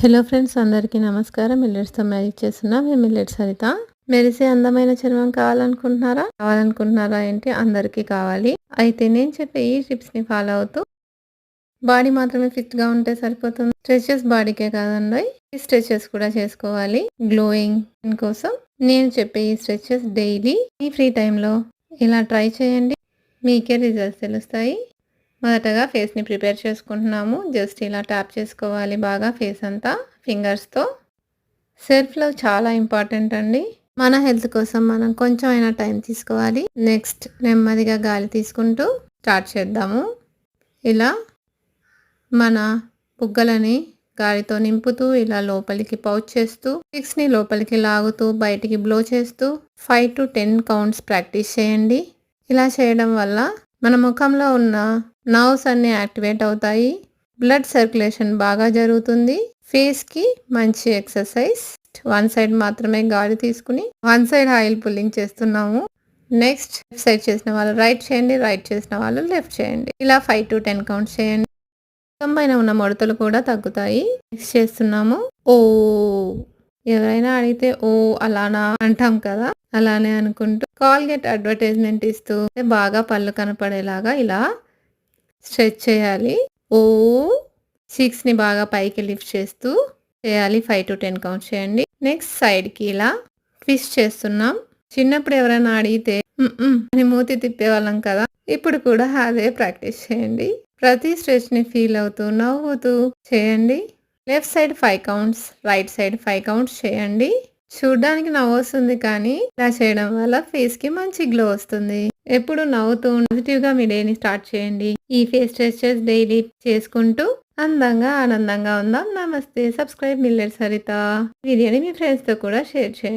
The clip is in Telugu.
హలో ఫ్రెండ్స్, అందరికీ నమస్కారం. మిల్లెట్స్తో మ్యాజిక్ చేస్తున్నా. మేము మిల్లెట్స్ సరిత. మెరిసే అందమైన చర్మం కావాలనుకుంటున్నారా ఏంటి? అందరికీ కావాలి. అయితే నేను చెప్పే ఈ టిప్స్ని ఫాలో అవుతూ బాడీ మాత్రమే ఫిట్గా ఉంటే సరిపోతుంది. స్ట్రెచెస్ బాడీకే కాదండి, ఈ స్ట్రెచెస్ కూడా చేసుకోవాలి. గ్లోయింగ్ కోసం నేను చెప్పే ఈ స్ట్రెచెస్ డైలీ ఈ ఫ్రీ టైంలో ఇలా ట్రై చేయండి. మీకే రిజల్ట్స్ తెలుస్తాయి. మొదటగా ఫేస్ని ప్రిపేర్ చేసుకుంటున్నాము. జస్ట్ ఇలా ట్యాప్ చేసుకోవాలి బాగా ఫేస్ అంతా ఫింగర్స్తో. సెల్ఫ్ లవ్ చాలా ఇంపార్టెంట్ అండి. మన హెల్త్ కోసం మనం కొంచెం అయినా టైం తీసుకోవాలి. నెక్స్ట్ నెమ్మదిగా గాలి తీసుకుంటూ స్టార్ట్ చేద్దాము. ఇలా మన బుగ్గలని గాలితో నింపుతూ ఇలా లోపలికి పౌచ్ చేస్తూ పిక్స్ని లోపలికి లాగుతూ బయటికి బ్లో చేస్తూ 5 to 10 కౌంట్స్ ప్రాక్టీస్ చేయండి. ఇలా చేయడం వల్ల మన ముఖంలో ఉన్న నర్వ్స్ అన్నీ యాక్టివేట్ అవుతాయి. బ్లడ్ సర్క్యులేషన్ బాగా జరుగుతుంది. ఫేస్కి మంచి ఎక్సర్సైజ్. వన్ సైడ్ మాత్రమే గాలి తీసుకుని వన్ సైడ్ ఆయిల్ పుల్లింగ్ చేస్తున్నాము. నెక్స్ట్ లెఫ్ట్ సైడ్ చేసిన వాళ్ళు రైట్ చేయండి, రైట్ చేసిన వాళ్ళు లెఫ్ట్ చేయండి. ఇలా 5 to 10 కౌంట్స్ చేయండి. పైన ఉన్న ముడతలు కూడా తగ్గుతాయి. నెక్స్ట్ చేస్తున్నాము ఓ. ఎవరైనా అడిగితే ఓ అలానా అంటాం కదా, అలానే అనుకుంటూ కాల్గేట్ అడ్వర్టైజ్మెంట్ ఇస్తూ బాగా పళ్ళు కనపడేలాగా ఇలా స్ట్రెచ్ చేయాలి. ఓ. చీక్స్ని బాగా పైకి లిఫ్ట్ చేస్తూ చేయాలి. 5 to 10 కౌంట్ చేయండి. నెక్స్ట్ సైడ్కి ఇలా ట్విస్ట్ చేస్తున్నాం. చిన్నప్పుడు ఎవరైనా అడిగితే అని మూతి తిప్పేవాళ్ళం కదా, ఇప్పుడు కూడా అదే ప్రాక్టీస్ చేయండి. ప్రతి స్ట్రెచ్ని ఫీల్ అవుతూ నవ్వుతూ చేయండి. Left side 5 counts, right side 5 counts చేయండి. చూడ్డానికి నవ్వు వస్తుంది, కానీ ఇలా చేయడం వల్ల ఫేస్కి మంచి గ్లో వస్తుంది. ఎప్పుడు నవ్వుతూ పాజిటివ్గా మీ డేని స్టార్ట్ చేయండి. ఈ ఫేస్ స్ట్రెచెస్ డైలీ చేసుకుంటూ అందంగా ఆనందంగా ఉందాం. నమస్తే. Subscribe millets Saritha. వీడియోని మీ ఫ్రెండ్స్తో కూడా షేర్ చేయండి.